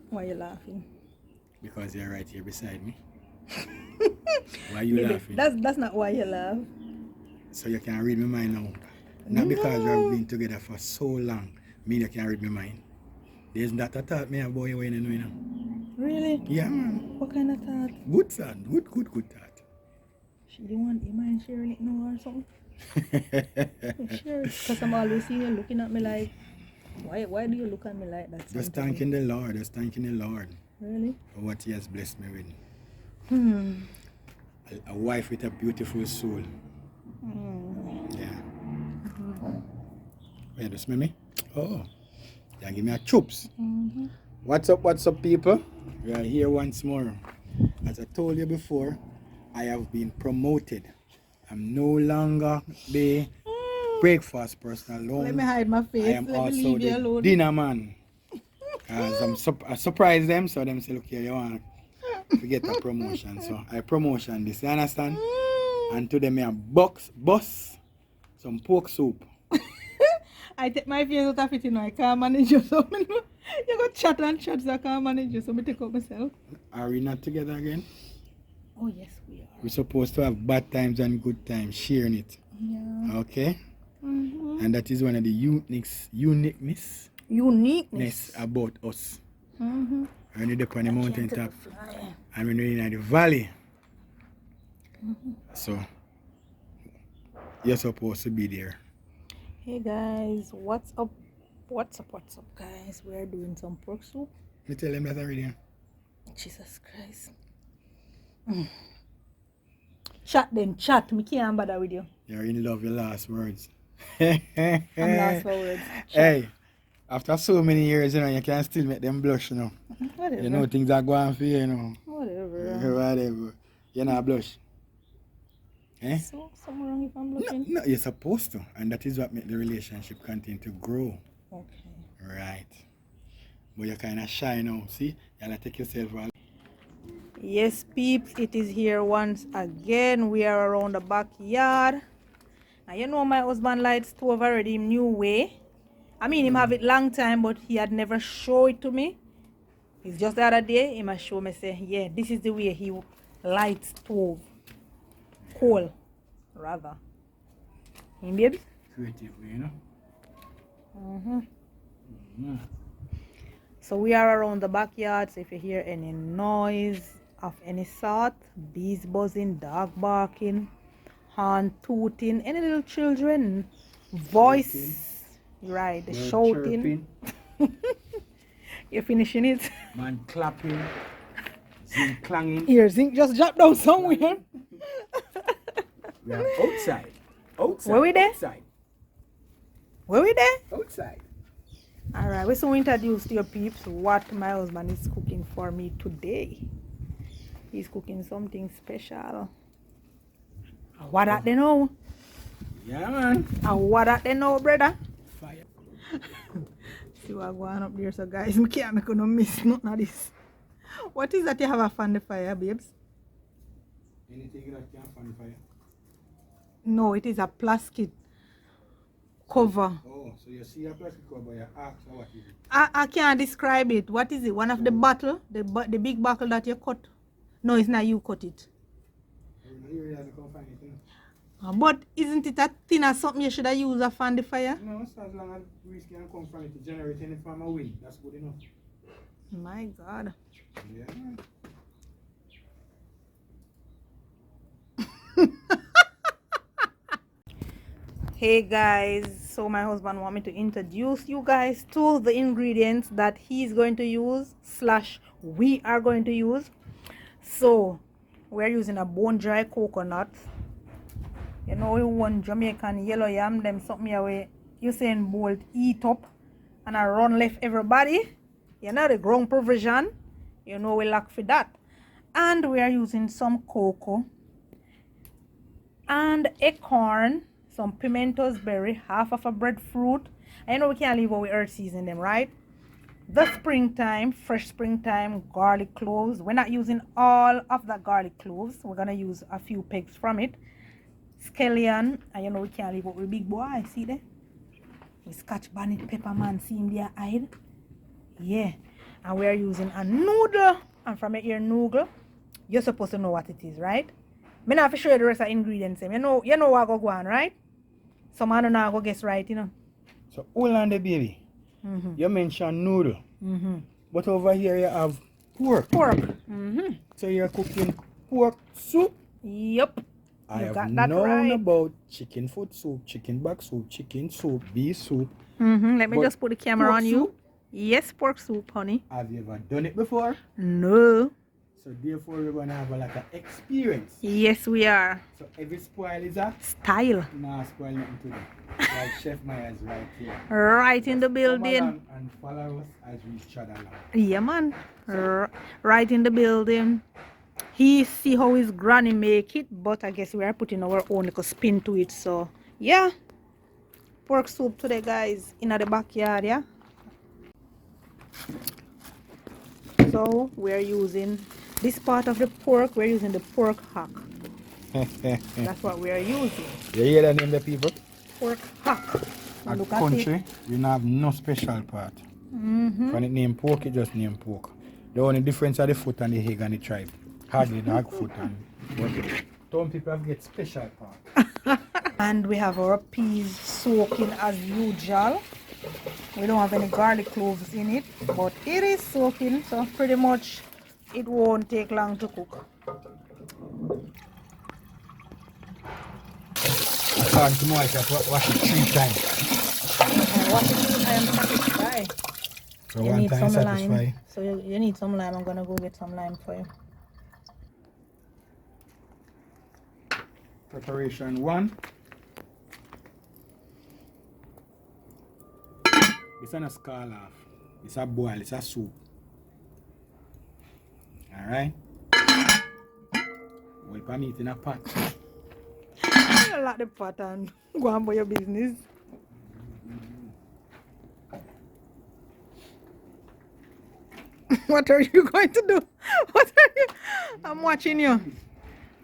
Why are you laughing? Because you're right here beside me. Why are you Baby, laughing? that's not why you laugh. So you can read my mind now. Not because we have been together for so long. Mean you can read my mind. There's not a thought me about you when you know, you know. Really? Yeah, man. What kind of thought? Good son. Good thought. She didn't want you mind sharing it now or something? Sure, because I'm always seeing you looking at me like, why do you look at me like that? Just thanking the Lord. Just thanking the Lord Really? for what He has blessed me with. Hmm. A wife with a beautiful soul. Yeah. Wait, you smell me? Oh. Yeah, give me a chups. What's up, people? We are here once more. As I told you before, I have been promoted. I'm no longer the breakfast person alone. Let me hide my face. I am Let me also leave you the alone. dinner man. Because I surprised them, so them say, look here, you want to get a promotion. So I promotion this, you understand? And to them, I bus some pork soup. I take my face out of it, you know. I can't manage you. So you got chat and chat, so I can't manage you. So I take up myself. Are we not together again? Oh, yes, we are. We're supposed to have bad times and good times, sharing it. Yeah. Okay? And that is one of the uniqueness about us. When you're up on the mountain top and when you're in the valley. So, you're supposed to be there. Hey guys, what's up? What's up, guys? We are doing some pork soup. Me tell them that already. Jesus Christ. Chat then, chat. Me can't bother with you. You're in love your last words. I'm last for words. Chat. Hey, after so many years, you know, you can still make them blush, you know. Whatever. You know things are going for you, you know. Whatever. You're not blush. Eh? So, something wrong if I'm blushing? No, you're supposed to. And that is what makes the relationship continue to grow. Okay. Right. But you're kind of shy now. See? You gotta take yourself out. Yes, peeps, it is here once again. We are around the backyard. Now, you know my husband light stove already new way. I mean, him have it long time, but he had never show it to me. It's just the other day, he must show me, say, yeah, this is the way he light stove. Coal, rather. In babes? Creative, you know? So we are around the backyard, so if you hear any noise of any sort, bees buzzing, dog barking, horn tooting, any little children, voice, right, the shouting. You're finishing it. Man clapping, zinc clanging. Here, zinc just drop down somewhere. We are outside. Where we there? Outside. Where we there? Outside. Alright, we so introduce to your peeps what my husband is cooking for me today. He's cooking something special. What that they know? Yeah, man. What that they know, brother? Fire. See what going up there, so guys, I can't make no miss nothing of this. What is that you have a fan the fire, babes? Anything that can fan fire? No, it is a plastic cover. Oh, so you see a plastic cover, you ask what is it? I can't describe it. What is it? One of the bottle? The big bottle that you cut? No, it's not you cut it. You really have to come find it, you know? But isn't it a thin or something you should have used a fan the fire? No, so as long as we can come from it to generate any form of wind, that's good enough. My God. Yeah. Hey guys, so my husband want me to introduce you guys to the ingredients that he's going to use / we are going to use. So we're using a bone dry coconut. You know, we want Jamaican yellow yam, them something away Usain Bolt eat up and I run left everybody. You know, the ground provision, you know, we lack for that. And we are using some cocoa and acorn, some pimentos berry, half of a breadfruit. I know we can't leave our earth season them, right? The springtime, fresh springtime garlic cloves. We're not using all of the garlic cloves. We're gonna use a few pegs from it. Scallion, and you know we can't leave out with big boy. See there? We scotch bonnet pepper man, see him there hide. Yeah. And we are using a noodle. And from your noodle, you're supposed to know what it is, right? Me not have to show you the rest of the ingredients. You know what go on, right? Some I don't know go guess right, you know. So hold on the baby. You mentioned noodle. But over here you have pork. So you're cooking pork soup? Yep. I You have got that known right. about chicken foot soup, chicken back soup, chicken soup, beef soup. Let me But just put the camera pork on you. soup? Yes, pork soup, honey. Have you ever done it before? No. So therefore we're gonna have like an experience. Yes, we are. So every spoil is a Style. nah spoil nothing today. Like Chef Maya's right here. Right in the Come building. along and follow us as we chat along. Yeah, man. Right in the building. He see how his granny make it, but I guess we are putting our own little spin to it. So, yeah. Pork soup today, guys. In the backyard, yeah. So, we're using this part of the pork. We're using the pork hock. That's what we are using. You hear the name, the people? Pork hock. At Look at country, it. you don't have no special part. When it name pork, it just name pork. The only difference are the foot and the egg and the tribe. Hardly the hog foot and but some people have get special part. And we have our peas soaking as usual. We don't have any garlic cloves in it, but it is soaking, so pretty much it won't take long to cook. According to my wife, I wash it 3 times. And what it is, I am satisfied. So You one need time some satisfy. lime. So you need some lime. I'm gonna go get some lime for you. Preparation 1. It's not a scald off. It's a boil. It's a soup. Alright? We put meat in a pot. You like the pattern. Go on about your business. What are you going to do? What are you? I'm watching you.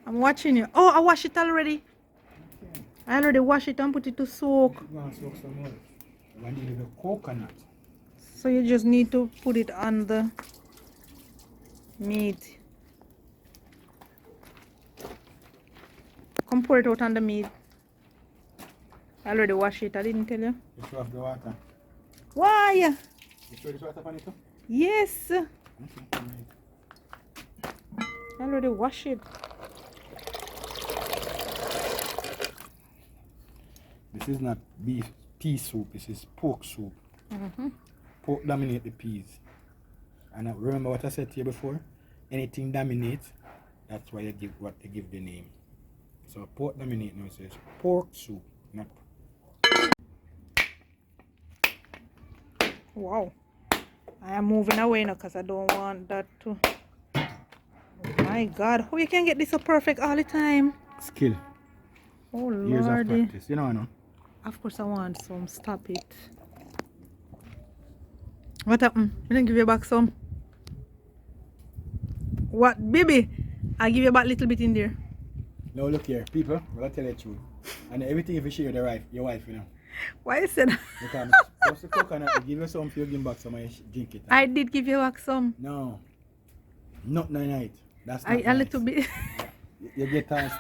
I'm watching you. Oh, I washed it already. I already washed it and put it to soak. Go and soak some more. We need the coconut. So you just need to put it on the meat. Come pour it out on the meat. I already washed it. I didn't tell you. You throw off the water. Why? You throw this water on it too? Yes. Okay. I already washed it. This is not beef pea soup. This is pork soup. Pork dominate the peas. And remember what I said to you before? Anything dominates, that's why you give what they give the name. So pork dominate now, it says pork soup, not. Wow. I am moving away now because I don't want that to. Oh my God. How you can get this so perfect all the time? Skill. Oh Years of Lordy. practice. You know, no? Of course I want some. Stop it. What happened? I didn't give you back some. What, baby? I give you back a little bit in there. Now look here, people, I'm gonna tell you the truth. And everything if you share with your wife, you know. Why you said that? Because just the coconut, you give you some for you give back some and you drink it. I did give you back some. No. Not night. That's not A nice. little bit. You get time.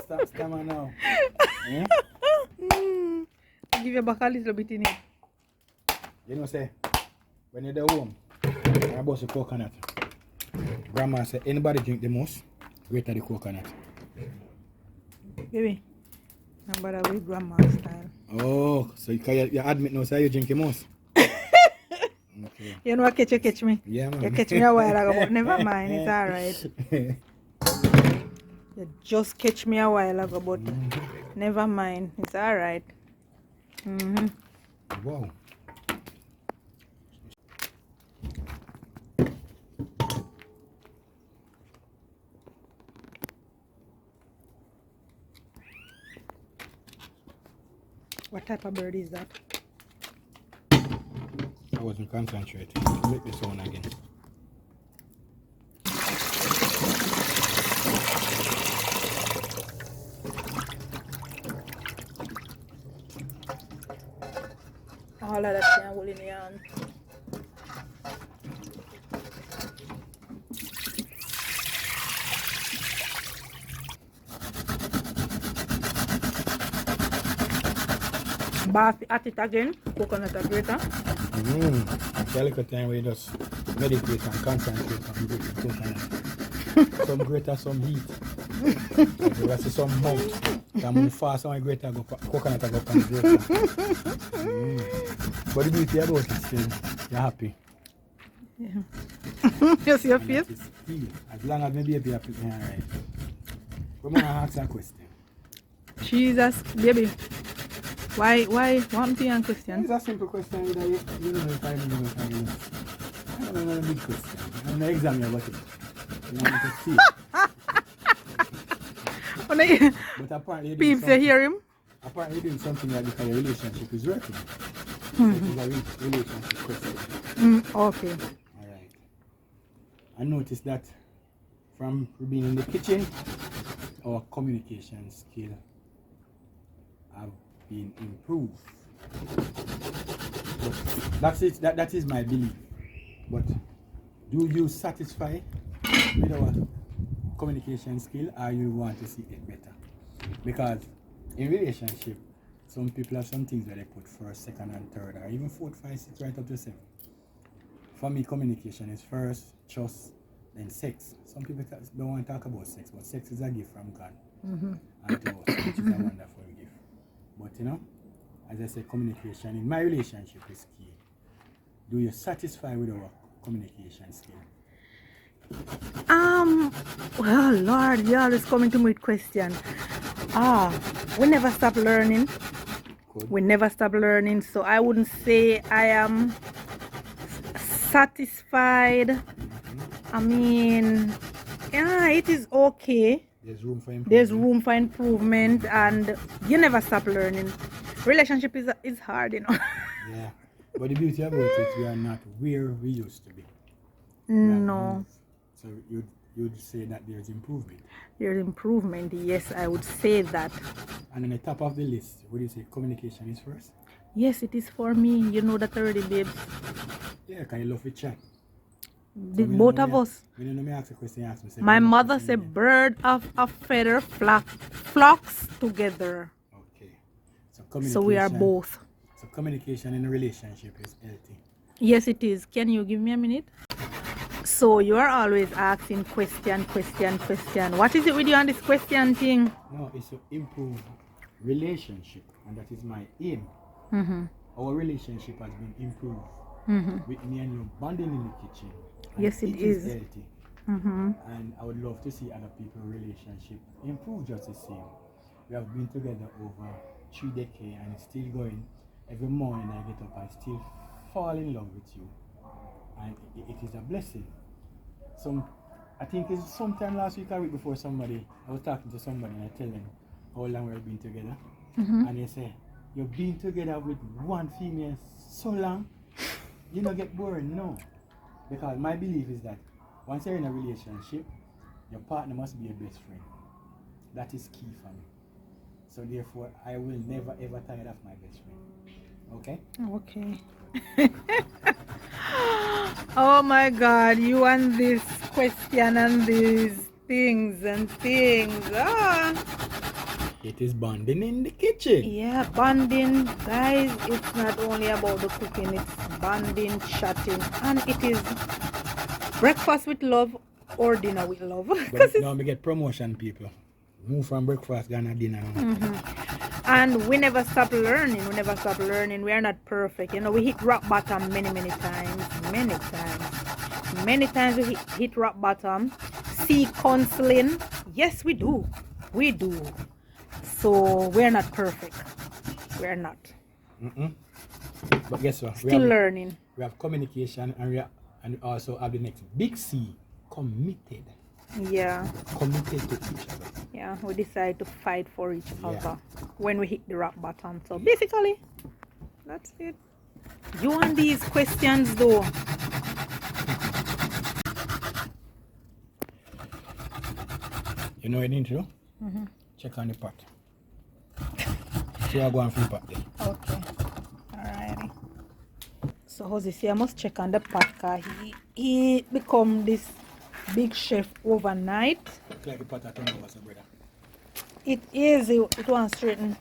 Stop stammer now. Eh? I give you back a little bit in it. You know, say, when you're at home, I bust the coconut. Grandma said, anybody drink the most, greater the coconut. Baby, I'm about with grandma style. Oh, so you admit now, say you drink the most? Okay. You know what catch me? Yeah, man. You catch me a while ago, but never mind, it's alright. You just catch me a while ago, but never mind, it's alright. Wow. What type of bird is that? I wasn't concentrating. Make this one again. All of that can hold in your hand. bath at it again. Coconut grater. It's a little time where you just meditate and concentrate on the coconut. Some greater, some heat. You have to some mouth. Come fast on greater, go coconut go pan greater. But the beauty about it still, you're happy. Yeah. You see your face? As long as maybe you're happy, alright. We're gonna ask a question. Jesus, baby. Why one thing and question? It's a simple question that you don't know if I don't know if I know. I don't know a big question. I'm not examining about it. You know, to see. But apparently Peeps, you hear him? Apparently you're doing something like because your relationship is working. So it's a relationship question. Okay. Alright. I noticed that from being in the kitchen, our communication skill have been improved. But that's it. That is my belief. But do you satisfy with our communication skill, or you want to see it better? Because in relationship, some people have some things where they put first, second, and third, or even fourth, five, six, right up to seven. For me, communication is first, trust, then sex. Some people don't want to talk about sex, but sex is a gift from God. And to us, which is a wonderful gift. But you know, as I said, communication in my relationship is key. Do you satisfy with our communication skill? Well, Lord, you always coming to me with question. We never stop learning. Good. We never stop learning. So I wouldn't say I am satisfied. I mean, yeah, it is okay. There's room for improvement. There's room for improvement, and you never stop learning. Relationship is hard, you know. Yeah, but the beauty about it, we are not where we used to be. No. So you'd say that there's improvement. There's improvement, yes, I would say that. And on the top of the list, would you say communication is first? Yes, it is for me. You know that already, babes. Yeah, can you love to chat? Both of us. When you know me ask a question, you ask me. My mother said, bird of a feather flocks together. Okay. So So we are both. So communication in a relationship is healthy. Yes, it is. Can you give me a minute? So you are always asking question. What is it with you on this question thing? No, it's to improve relationship, and that is my aim. Our relationship has been improved with me and you bonding in the kitchen. Yes, it is. Healthy. And I would love to see other people's relationship improve just the same. We have been together over 3 decades and it's still going. Every morning I get up, I still fall in love with you. And it is a blessing. I think it's sometime last week or week before somebody, I was talking to somebody and I tell them how long we've been together. And they say, you've been together with one female so long, you don't get boring, no. Because my belief is that once you're in a relationship, your partner must be your best friend. That is key for me. So therefore, I will never ever tire of my best friend. Okay? Okay. Oh my God, you and this question and these things. It is bonding in the kitchen. Yeah, bonding, guys. It's not only about the cooking, it's bonding, chatting, and it is breakfast with love or dinner with love. But now we get promotion, people. Move from breakfast, gonna dinner. And we never stop learning. We are not perfect. You know, we hit rock bottom many times. Many times we hit rock bottom. Seek counseling. Yes, we do. So we're not perfect. We're not. But guess what? Still learning. We have communication and we also have the next big C, committed. Yeah. Committed to each other. Yeah, we decide to fight for each other when we hit the rock bottom. So basically, that's it. You want these questions though? You know what you need to do? Check on the pot. So you're going for the pot there. Okay. Alrighty. So Jose, I must check on the pot because he become this big chef overnight. Look like the pot at over, so brother. It is. It wants straighten.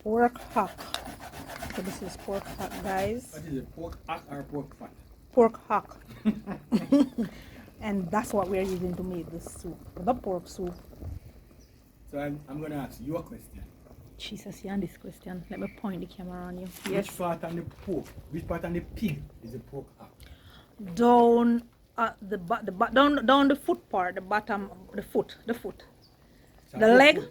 Pork hock. So this is pork hock, guys. What is it? Pork hack or pork fat? Pork hock. And that's what we're using to make this soup. The pork soup. So I'm going to ask you a question. Jesus, you on this question. Let me point the camera on you. Which part on the pork, which part on the pig is the pork hack? Down down the foot part, the bottom, the foot. The leg.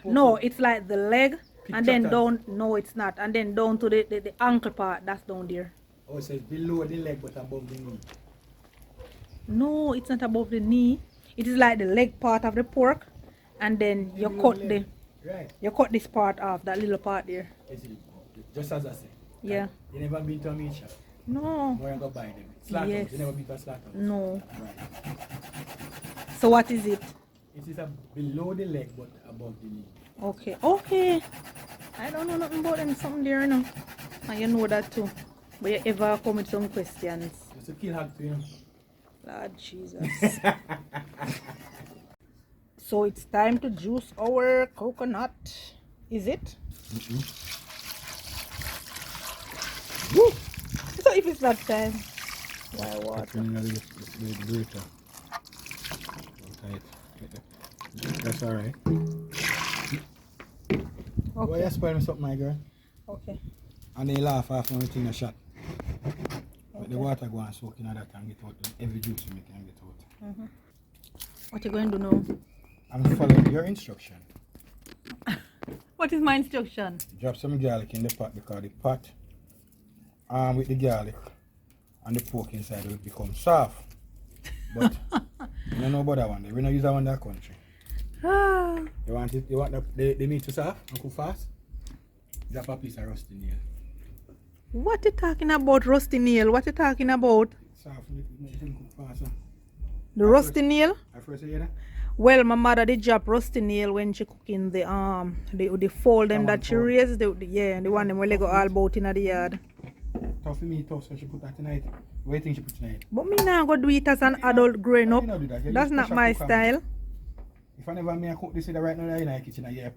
No, it's like the leg, and then down. No, it's not. And then down to the ankle part. That's down there. Oh, so it's below the leg but above the knee. No, it's not above the knee. It is like the leg part of the pork, and then you cut the. Right. You cut this part off, that little part there. Is it? Just as I said. Yeah. You never been to a meat shop? No. Where you go buy them? Slaughterhouse. Yes. You never been to a slaughterhouse? No. Right. So what is it? It is below the leg but above the knee. Okay. Okay. I don't know nothing about them. Something there, you know. And you know that too. But you ever come with some questions? Just a kill hog to you know. Lord Jesus. So it's time to juice our coconut. Is it? Woo! So if it's not time, why water? That's alright. Okay. Why you spoiling something, my girl? Okay. And they laugh after everything a shot. But the water go and soak in that and get out. Every juice you make and get out. What you going to do now? I'm following your instruction. What is my instruction? Drop some garlic in the pot because the pot with the garlic and the pork inside will become soft. But you don't know about that one. We don't use that one in that country. You want it? You want the meat to soft and cook fast? Drop a piece of rusty nail. What you talking about, rusty nail? What you talking about? Soft, make it cook fast. The rusty nail? I first say that. Well, my mother did drop rusty nail when she cooking the fold them that she raised. The one them where they go all about in the yard. Tough for me, tough, so she put that tonight. What do you think she put tonight? But me now go do it as an adult growing up. Do that. That's not my style. If I never may cook this right now in the kitchen, I get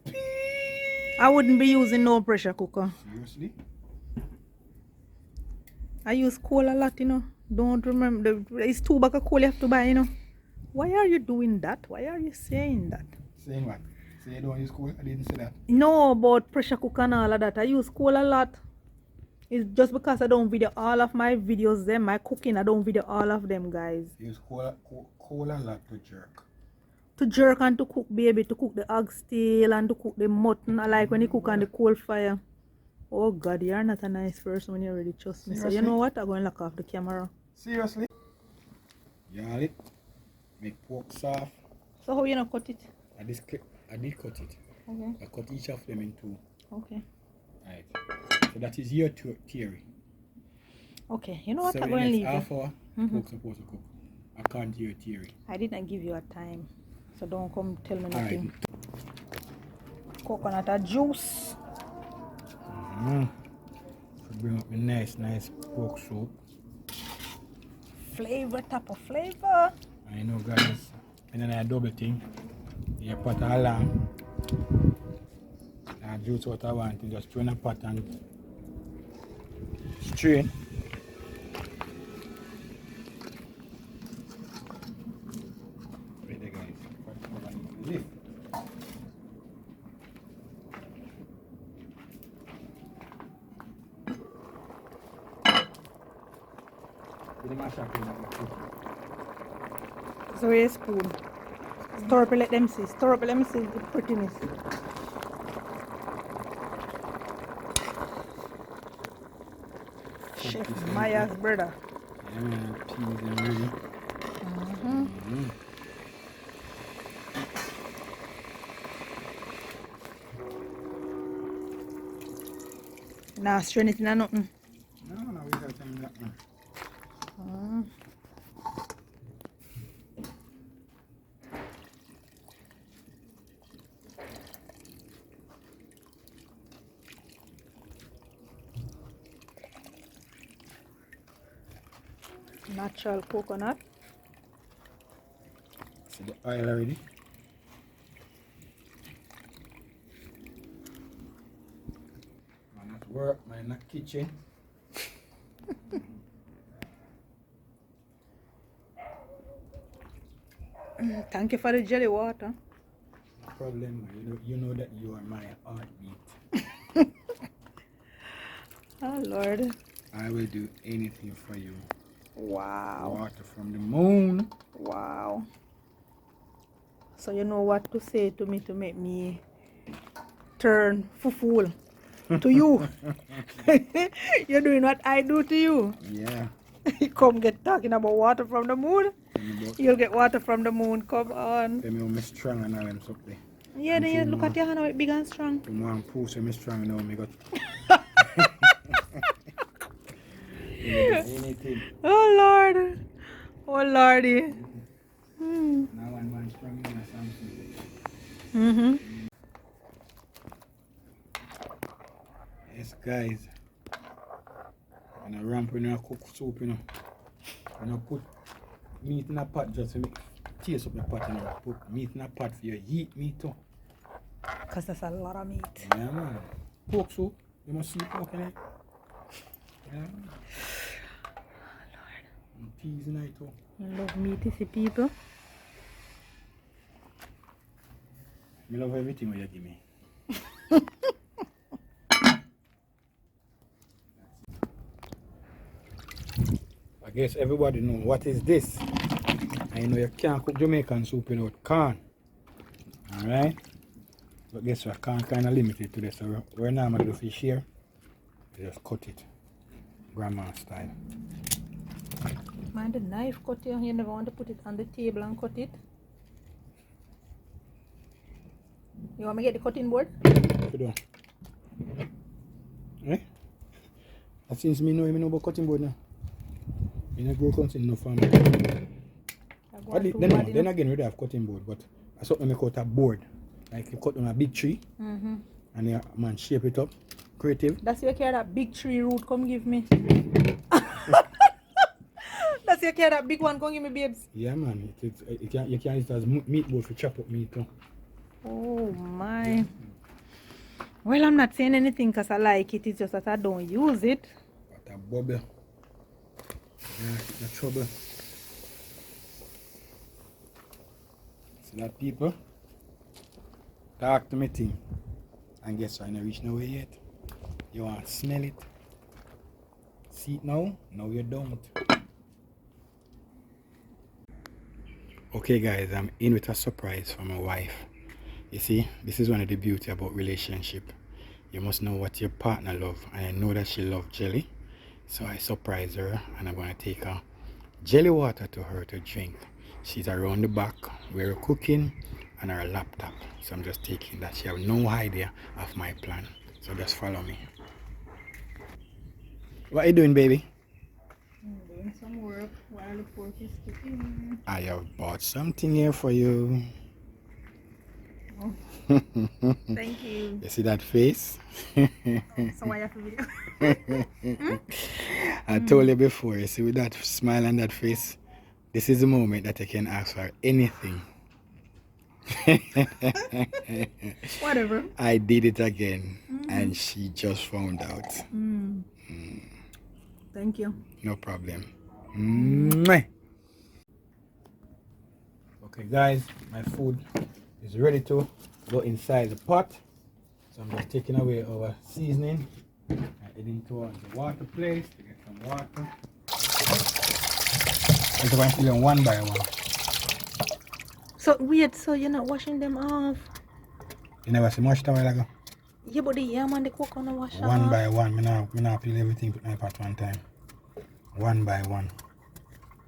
I wouldn't be using no pressure cooker. seriously? I use coal a lot, you know. Don't remember, it's 2 bags of coal you have to buy, you know. Why are you doing that? Why are you saying that? Saying what? Say you don't use coal? I didn't say that. No, about pressure cooker and all of that. I use coal a lot. It's just because I don't video all of my videos, them, my cooking, I don't video all of them, guys. Use coal a lot to jerk. To jerk and to cook, baby, to cook the oxtail and to cook the mutton. I like when you cook on the coal fire. Oh God, you're not a nice person when you already trust me. Seriously? So you know what? I'm going to lock off the camera. Seriously? Garlic. Make pork soft. So how you gonna cut it? I did cut it. Okay. I cut each of them in 2. Okay. Right. So that is your theory. Okay. You know what? So I'm in going to the leave next it. half hour, pork's supposed to cook. According to your theory. I didn't give you a time. So don't come tell me All nothing. right. Coconut juice. So bring up a nice pork soup. Flavor, type of flavor. I know, guys. And then I double thing. You put a lamb. And juice what I want. You just throw in a pot and strain. Right there, guys. Lift. Get the mash up in that. So here's a spoon. Stir up, let them see. Stir up, let me see the prettiness. Chef Maya's brother. Yeah, man, peas and really. Nah, strain it in a nothing. No, we got time that one. Natural coconut. See the oil already? work, man, in the kitchen. Thank you for the jelly water. No problem, you know that you are my heartbeat. Oh Lord. I will do anything for you. Wow. Water from the moon. Wow. So you know what to say to me to make me turn fool to you. You're doing what I do to you. Yeah. You come get talking about water from the moon. You'll get water from the moon. Come on. Tell me I'm strong and all them something. Yeah, then you look at your hand how it big and strong. To man push me strong now, me got anything. Oh Lord. Oh Lordy. Now one man strong in something. Mm-hmm. Yes, guys. And I ramp when I cook soup, you know. And I put meat in a pot just to make taste up the pot, and I put meat in a pot for you eat meat too. Because that's a lot of meat. Yeah, man. Pork soup. You must see pork in it. Yeah. And peas in it too. I love meat, you see people. I love everything what you give me. I guess everybody know what is this. I know you can't cook Jamaican soup without corn. Alright? But guess what? Corn kind of limited to this. So we're normally do fish here. You just cut it. Grandma style. Mind the knife cut here. You never want to put it on the table and cut it. You want me to get the cutting board? Put on. Eh? That since me know about cutting board now. You know grow something no farm. Then again we have cutting board, but I saw me cut a board. Like you cut on a big tree and you man shape it up. Creative. That's your care that big tree root come give me. That's your care that big one come give me, babes. Yeah man, you can use it as meat board to chop up meat too. Oh my. Well, I'm not saying anything because I like it. It's just that I don't use it. But a bubble. Yeah, no trouble. See that people? Talk to me team. And guess what? I don't reach nowhere yet. You want to smell it? See it now? No, you don't. Okay guys, I'm in with a surprise for my wife. You see, this is one of the beauty about relationship. You must know what your partner love, and I know that she loves jelly. So I surprise her, and I'm going to take her jelly water to her to drink. She's around the back, we're cooking, and her laptop. So I'm just taking that. She have no idea of my plan. So just follow me. What are you doing, baby? I'm doing some work while the pork is cooking. I have bought something here for you. Oh. Thank you. You see that face? So why you have to video? I told you before, you see with that smile and that face, this is the moment that I can ask for anything. Whatever. I did it again and she just found out. Thank you. No problem. Mwah. Okay guys, my food is ready to go inside the pot. So I'm just taking away our seasoning and heading towards the water place to get some water. I'm going to do them one by one. So weird, so you're not washing them off? You never see much a while ago? Yeah, but the yam and the coconut wash off. One by one. Me not peel everything put my pot one time. One by one.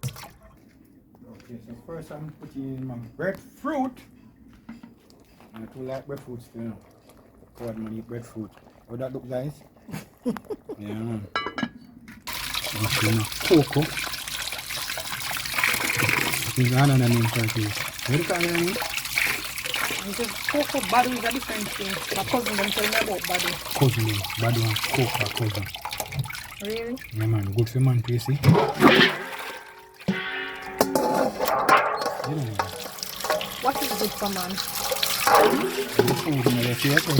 Okay, so first I'm putting in my breadfruit. I do like breadfruit still. You know. God, man, eat breadfruit. How that look, guys? Yeah, man. I'm putting cocoa. This is another name for it. What do you call it name? It's just cocoa badu is a different thing. My cousin them tell me about badu. Cousin them. Badu and cocoa cousin. Really? Yeah, man. Good for man, you see? Yeah. What is good for man? The food in the theater.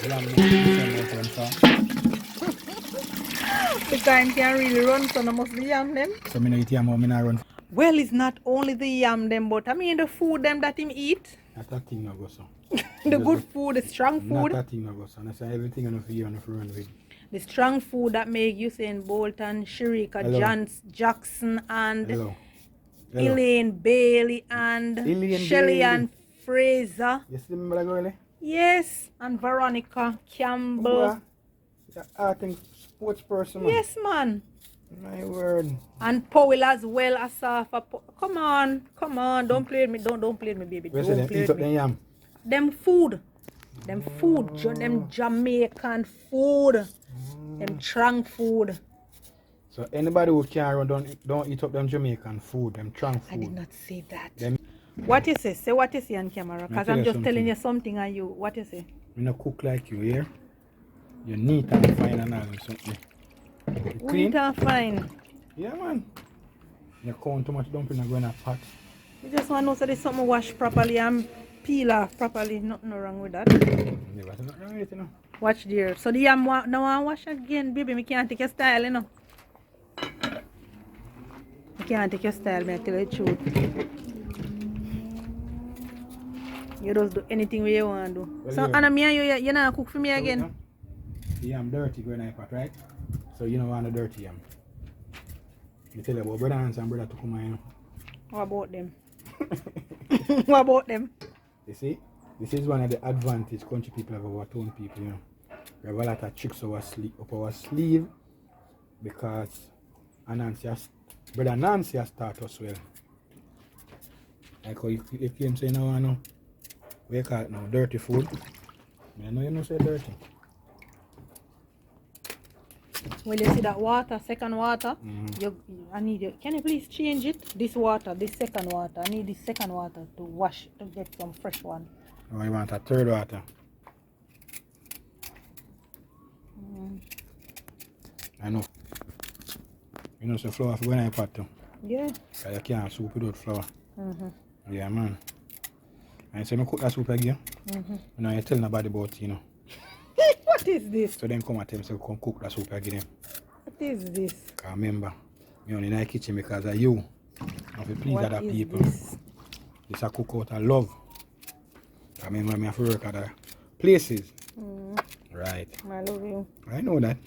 Lamb, The time can really run, so I must be yam them. So me no eat yam or me not run. Well, it's not only the yam them, but I mean the food them that him eat. Not that thing no go so. The good food, the strong Not food. that thing no go so. And I say everything enough for you enough run with. The strong food that make Usain Bolton, Sharika Hello. Jackson, and Hello. Hello. Elaine Bailey, and Elaine Shelly Bailey. and Fraser. You see me that girl? Yes, and Veronica Campbell. I think sports person man. Yes, man. My word. And Powell as well as come on, don't play with me, don't play with me, baby. Where's Don't them? play Eat with up me. them yam. Them food, them Jamaican food, them trunk food. So anybody who can't run don't eat up them Jamaican food, them trunk food. I did not say that. Them, What you say? Say what you say on camera, because tell I'm you just something. telling you something and you, what you say? me no cook like you here. You're neat and fine and all and something. You clean? Neat and fine. Yeah man. You count too much dumpling and go in a pot. You just want to know so there's something washed properly and peel off properly. Nothing wrong with that. Never say nothing wrong with it, you know. Watch there. So the yam now I wash again, baby. Me can't take your style, you know. I can't take your style, me I tell you the truth. You just do anything where you want to do. Well, So yeah. Anna, me and you not cook for me So, again. you know, the yam dirty going in a pot, right? So you don't want the dirty yam. You tell you about brother Hans and brother Tukuma, you know. What about them? What about them? You see, this is one of the advantage country people have over town people, you know. We have a lot of tricks up our sleeve because brother Nancy has taught us well. Like how you claim say now, no, we call it now dirty food. I know you know say dirty. Well, you see that water, second water, I need you. Can you please change it? This water, this second water. I need this second water to wash, to get some fresh one. Oh, you want a third water? I know. You know, so flour for going in a pot too. Yeah. You can't soup without flour. Yeah, man. And so I cook that soup again. You know, you tell nobody about it, you know. What is this? So then come at them, so come cook that soup again. What is this? Cause remember, me only in the kitchen because of you. Not to please What other is people. this? This a cook out of love. Cause remember, me have to work at other places. Right. I love you. I know that.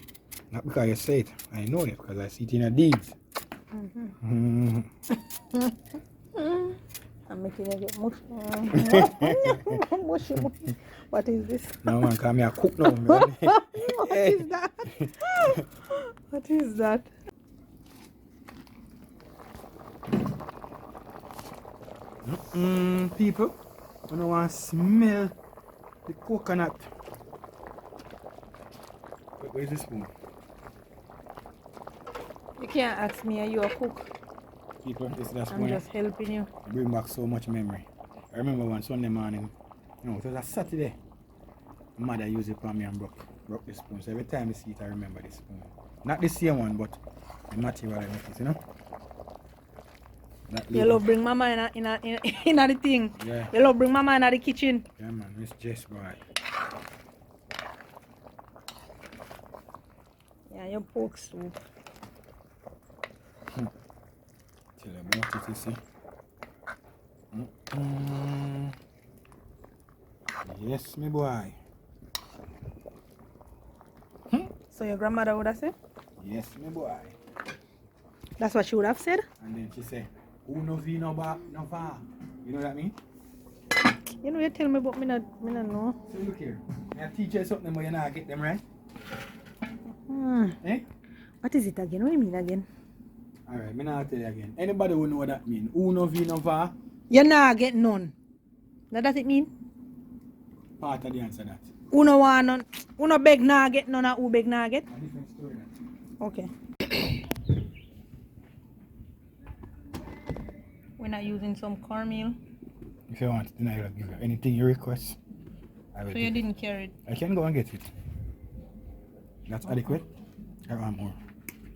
Not because you say it. I know it because I see it in your deeds. I'm making you get mush. Mushy. What is this? No man, cause me a cook now. What is that? What is that? People, I don't want to smell the coconut. Where's the spoon? You can't ask me, are you a cook? People, this is the I'm spoon. just helping you. Bring back so much memory. I remember one Sunday morning, you know, it was a Saturday. My mother used it for me and broke the spoon. So every time I see it, I remember the spoon. Not the same one, but the material I make it, you know? You love bring mama in the thing. Yeah. You love bring mama in the kitchen. Yeah, man, Miss Jess, boy. Yeah, your pork soup. Tell you about it, you see. Yes, me boy. So your grandmother would have said? Yes, me boy. That's what she would have said? And then she said, who no fee no back, no far. You know what I mean? You know, you tell me, but me not know. So look here. I teach you something, but you not get them right. Eh? What is it again? What do you mean again? Alright, me not tell you again. Anybody will know what that mean? Who no fee no far? You not get none. What does it mean? Part of the answer that. Who no want none? Who no beg nah get none, or who beg nah get? A different story that. Okay. We're not using some cornmeal. If you want, then I will give you anything you request. I will So you give. didn't carry it. I can go and get it. That's adequate. I want more.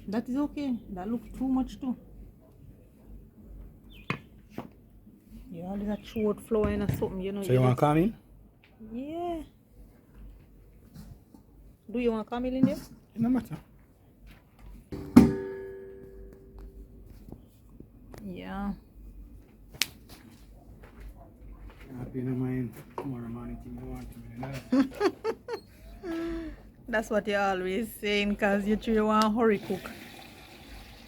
That is okay. That looks too much too. You always a short flour and something, you know. So you want come in? Yeah. Do you want camel in there? It no matter. Yeah. Happy in mind. Tomorrow morning, thing you want to be. That's what you're always saying, because you three want hurry cook.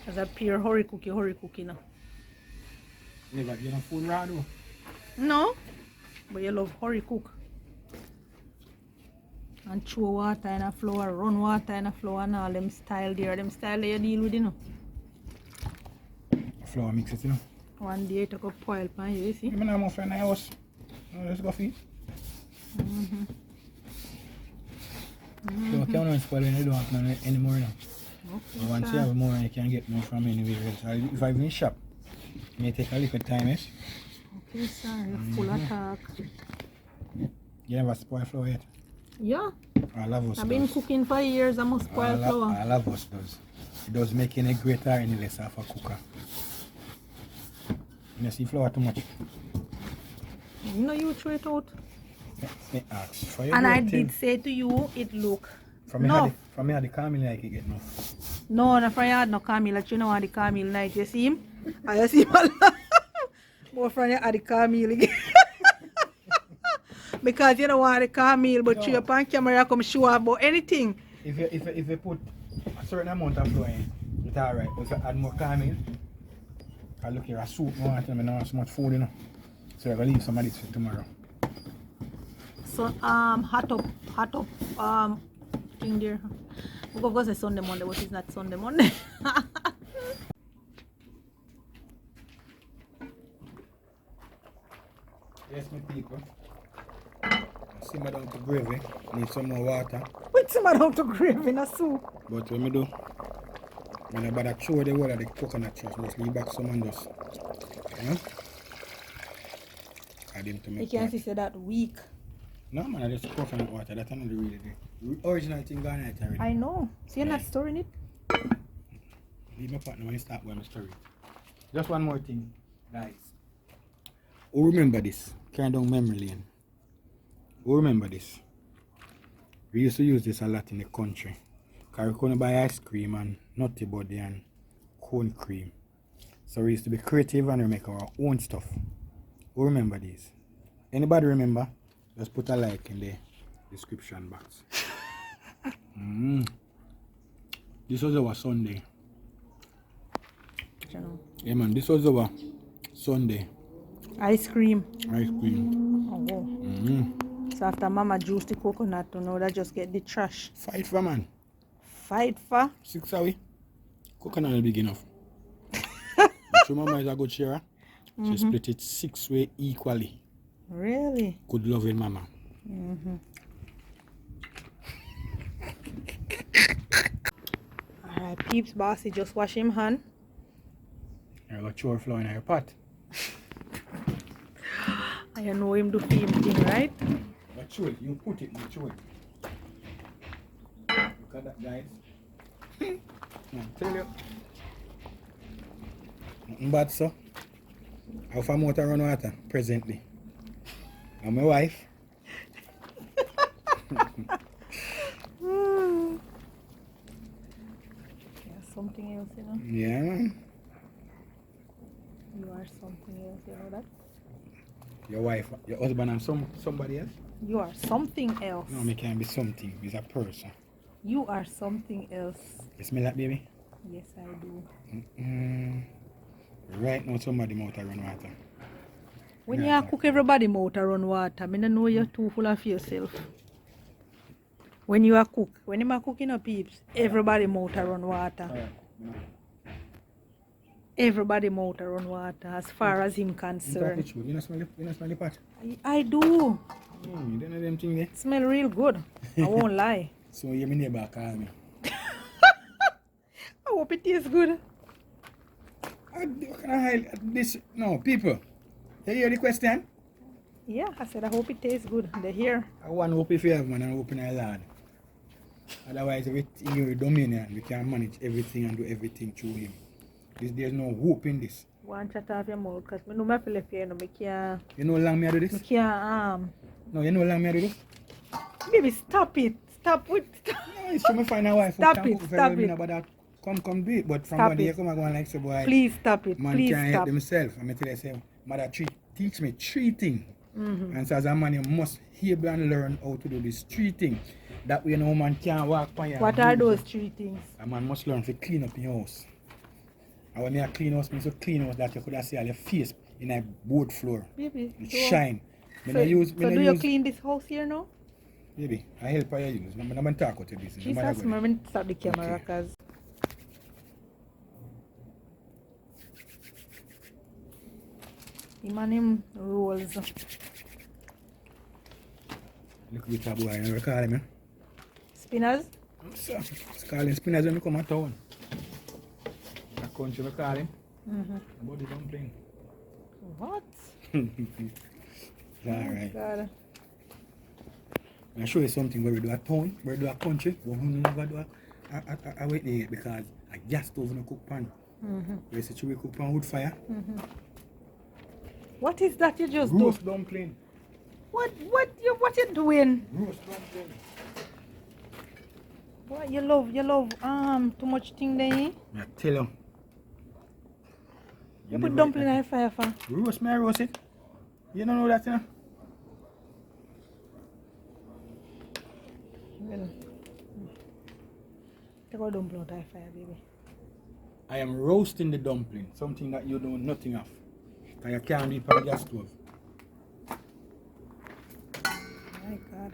As a pure hurry cook, you know. Never get no food raw though. No, but you love hurry cook. And throw water in a flour, run water in a flour and all them style there. Them style there you deal with, you know. Flour mix it, you know. One day it took a boil pan, you see. I'm not more friend in the house. Let's go feed. So can't spoil when you don't have none anymore now. Okay, Once you have more, you can get more from anywhere else. If I've been shop, it may take a little time, yes? Okay, sir, you're full of talk. You never spoil flour yet? Yeah, All of us I've been cooking for years, I must spoil flour. All of us does. It does make any greater or any less of a cooker. You see flour too much. You know you throw it out. Me ask for your And I thing. did say to you, it look. From me No. had the Camille like it get no. No, no, from you had no Camille, you know the Camille night, you see him? I see him a lot. But from you had the Camille again. Because you don't want the Camille, but you up on camera come show about anything. If you put a certain amount of flour in, it's alright. But if you add more Camille, I look here a soup, no want to know so much food, you know. So I'm gonna leave some of this for tomorrow. So hot up thing there. We go say Sunday Monday, but it's not Sunday Monday. Yes, my people. Simmer down to gravy. Need some more water. Wait some down to gravy in a soup. But when I do, when I bother throw the water, the coconut chunks, just leave back some and just. Add him to You make can't part. say that weak. No man, I just coconut water. That's not really the original thing gone out already. I know. So you're not storing it? Leave my partner when you start with my story. Just one more thing, guys. Who remember this? Carry down memory lane. Who remember this? We used to use this a lot in the country. Because we couldn't buy ice cream and nutty buddy and cone cream. So we used to be creative and we make our own stuff. Who remember these? Anybody remember? Just put a like in the description box. This was our Sunday. Yeah man, this was our Sunday. Ice cream. Ice cream. Oh. So after mama juice the coconut, you know, that just get the trash. Fight for man. Fight for? 6 away. Coconut is big enough. But your mama is a good sharer. She split it 6 way equally. Really? Good loving mama. Alright, peeps, bossy, just wash him hand. I got chore flour in your pot. I know him do same thing, right? But chew it, you put it, you chew it. Look at that, guys. I tell you. Nothing bad, sir. How far more to run water presently? And my wife. Yeah, something else, you know. Yeah, man. You are something else, you know that? Your wife, your husband and somebody else? You are something else. No, me can't be something. He's a person. You are something else. You smell that, baby? Yes, I do. Right now, somebody mouth run water. When you cook everybody mouth run water, I don't know you're too full of yourself. When you are cook, when you are cooking up peeps, everybody mouth run water. Everybody mouth run water as far as him concerned. You don't smell the pot? I do. You don't know them things there? Smell real good. I won't lie. So you my neighbor call me. I hope it tastes good. What can I hide this? No, people. You hear the question? Yeah, I said I hope it tastes good. They're here. I want hope if you have man and open our land. Otherwise, if it's in your dominion, we can manage everything and do everything through him. There's no hope in this. One chat off your mouth because I know I feel you know, I can't. You know how long me I do I this? can't. No, you know how long me I do this? Baby, stop it. Stop with. No, it's to me find a wife. Stop it, stop it. About that come do it. But from Stop one day it. you come and go and like say, boy, Please stop it. man Please can't help stop. themselves. I'm tell you, say, mother teach me 3 things. And so as a man, you must able and learn how to do this 3 things. That way no man can't walk on you. What are those 3 things? A man must learn to clean up your house. And when you clean house, means to clean house that you could have see all your face in a board floor. Baby. It shine. So do you clean this house here now? Baby, I help you use. I'm not talk about this. Jesus, I'm start the camera because him and him rolls. Look at the boy, you call him, Spinners? So, call him spinners when you come to town. A country, we call him. About the dumpling. What? Alright. God. I'll show you something where we do a town, where we do a country, but we never do a wait there because a gas stove no cook pan. You see, we cook pan wood fire. What is that you just Roast do? dumpling. What you doing? Roast dumpling. What you love too much thing there. I tell you. You put dumpling in the fire for? Roast me, I roast it. You don't know that, you know? Well, take out dumpling out of the fire, baby. I am roasting the dumpling, something that you know nothing of. And you can't do it on the gas stove. My God.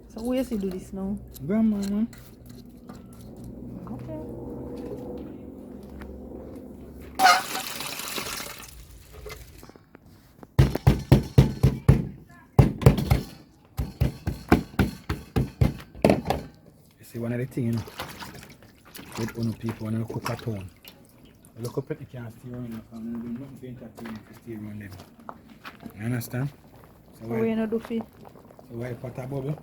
So where you do this now? Grandma, man. Okay. You see, one of the things, you know, with other people when you cook at home. You look up at the can steer on them, and you do nothing to entertain to steer on them. You understand? So where you do fit? So while pot a bubble,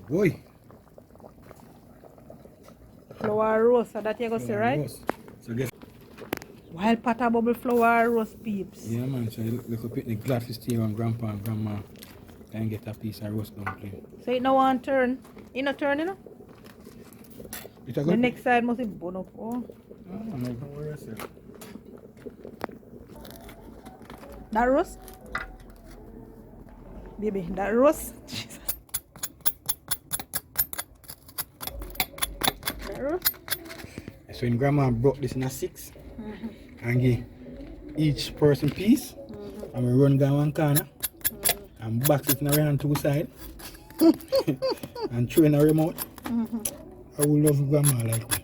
boy. Flour roast, so that you go see, right? Roast. So guess. While pot a bubble flour roast peeps. Yeah, man. So you look up at the glad to steer on grandpa and grandma and get a piece of roast dumpling. So it no one turn. You no turn, you know? It's a The good. next side must be burn up. Oh. I'm not gonna worry yourself. That roast? Baby, that roast? Jesus. That roast? So when grandma broke this in a 6 and give each person piece and we run down one corner and box it in around 2 sides and throw in a remote. I will love grandma like me.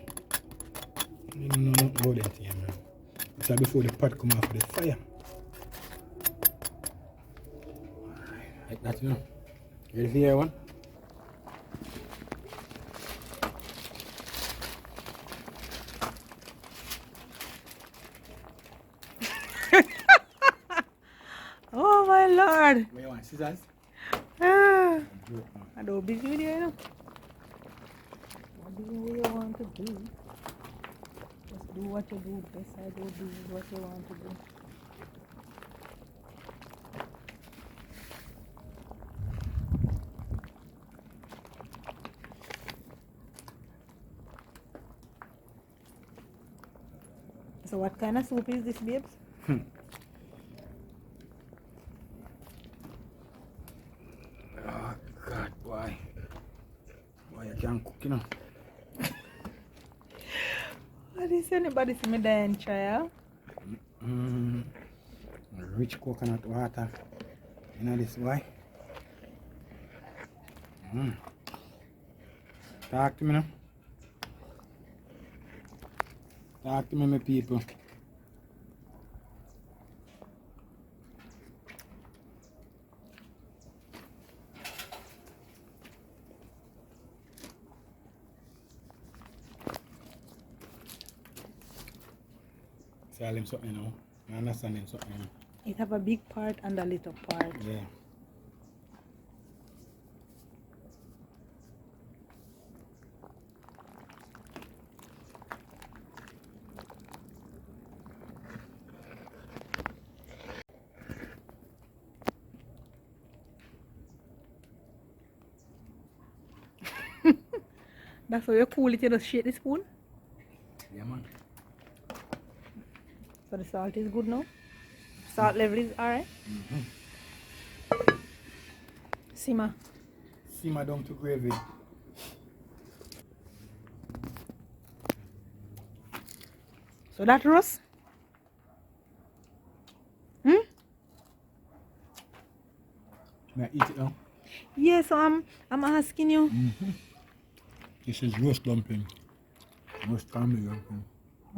You don't know nothing about that thing, man. It's before the pot come off of the fire. Alright, like that, you know. Ready for your one? Oh my lord. What you want, scissors? Ah. I don't be video, you know. What do you want to do? Just do what you do. Best I do what you want to do. So what kind of soup is this, babes? Oh God, boy. Boy, you can't cook, you know. What is anybody see me dying, child? Rich coconut water. You know this why? Talk to me now. Talk to me, my people. Tell him something, you know. I understand him something, you know. It have a big part and a little part. Yeah. That's how you cool it, you just shake the spoon. Yeah, man. So the salt is good now. Salt level is alright. Simmer. Simmer down to gravy. So that roast. Hmm? May I eat it now? Yeah, so I'm asking you. This is roast dumpling. Roast family dumpling.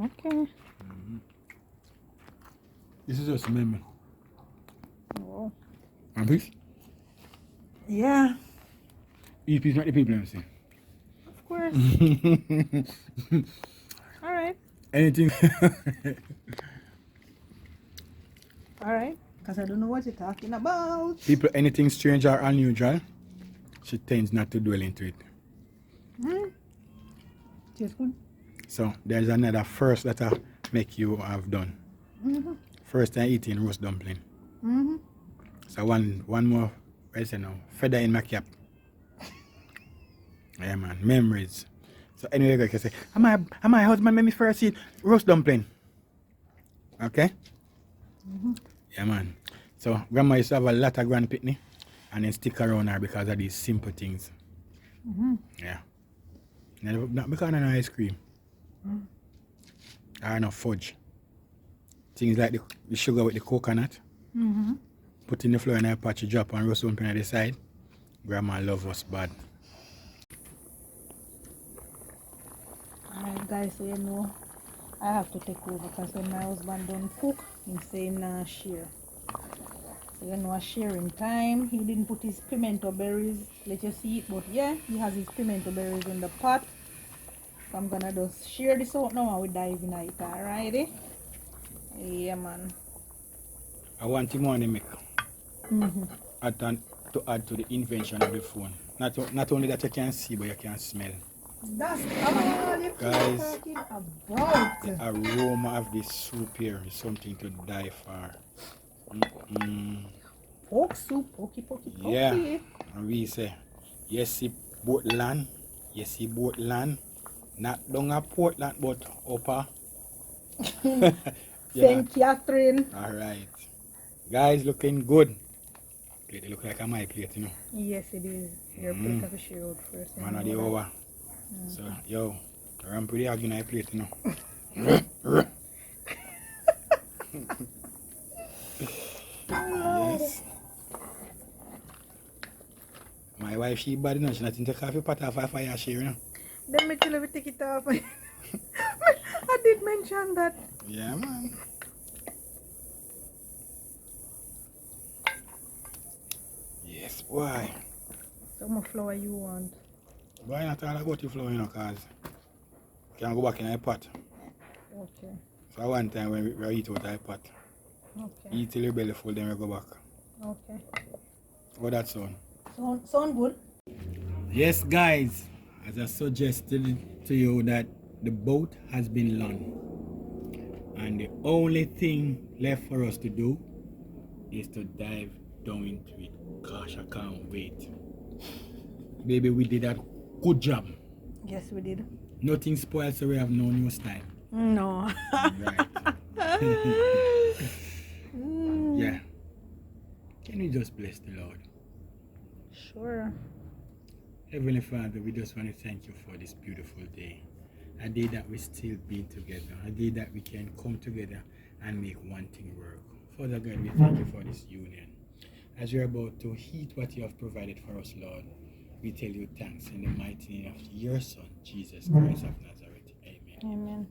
Okay. This is just meme. Oh. And this? Yeah, Eat peace, not the people, I'm saying. of course. Alright. Anything. Alright. Because I don't know what you're talking about. People, anything strange or unusual, she tends not to dwell into it. Tastes good. So there's another first that I make you have done. First time eating roast dumpling. So one more, I say now, feather in my cap. Yeah, man, memories. So anyway, I can say, my husband made me first eat roast dumpling. Okay? Yeah, man. So grandma used to have a lot of grand pitney and then stick around her because of these simple things. Yeah. Not because of no ice cream. Or no fudge. Things like the sugar with the coconut. Put in the flour in a pot, you drop and roast dumpling at the side. Grandma love us bad. Alright guys, so you know I have to take over because when my husband don't cook, he say him nah share. So you know a sharing time. He didn't put his pimento berries, let you see it, but yeah, he has his pimento berries in the pot. So I'm gonna just share this out now and we dive in it, alrighty? Yeah man. I want him on to make. To add to the invention of the phone. Not only that you can see, but you can smell. That's all you Guys, talking about. the aroma of this soup here is something to die for. Pork soup, pokey. Yeah, and we say, yes, see boat land, not down a Portland, but upper. Yeah, St. Catherine. alright. Guys, looking good. Plate look like a my plate, you know. Yes, it is. Your plate of share out first. Man of the hour. So, yo, I'm pretty hard in my plate, you know. Yes. My wife, she bad enough. She not take coffee pot off her fire share, you know. Then me tell you we take it off. I did mention that. Yeah, man. Yes, boy. So much flour you want? Why not all about your flour, you know, cause can go back in the pot. Okay. So one time when we eat out the pot, Okay. eat till your belly full, then we go back. Okay. What that sound? Sound good? Yes, guys, as I suggested to you that the boat has been launched, and the only thing left for us to do is to dive down into it. Gosh, I can't wait. Baby, we did a good job. Yes, we did. Nothing spoiled, so we have no new style. No. Right. Yeah. Can we just bless the Lord? Sure. Heavenly Father, we just want to thank you for this beautiful day. A day that we still be together. A day that we can come together and make one thing work. Father God, we thank you for this union. As you're about to eat what you have provided for us, Lord, we tell you thanks in the mighty name of your Son, Jesus Christ of Nazareth. Amen. Amen.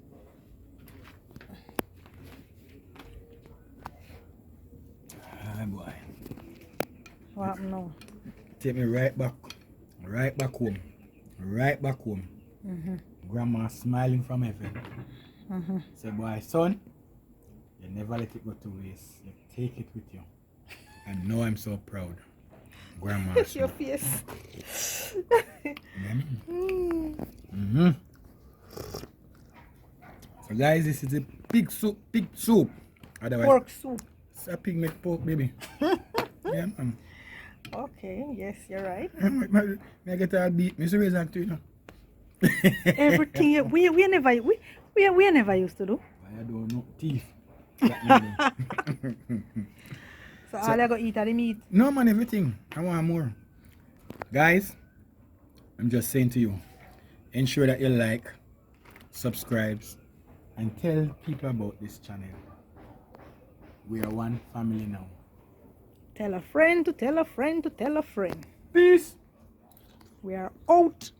Ah, boy. What happened now? Take me right back home. Grandma smiling from heaven. Say, boy, son, you never let it go to waste. You take it with you. And now I'm so proud. Grandma. It's your face. So guys, this is a pig soup. Otherwise, Pork soup. it's a pig make pork, baby. Yeah, man. Okay, yes, you're right. May I get a beat? Mr. Razor to you know. Everything we never used to do. I don't know. Teeth. So So- all I go eat are the meat. No man, everything. I want more. Guys, I'm just saying to you, ensure that you like, subscribes, and tell people about this channel. We are one family now. Tell a friend to tell a friend to tell a friend. Peace. We are out.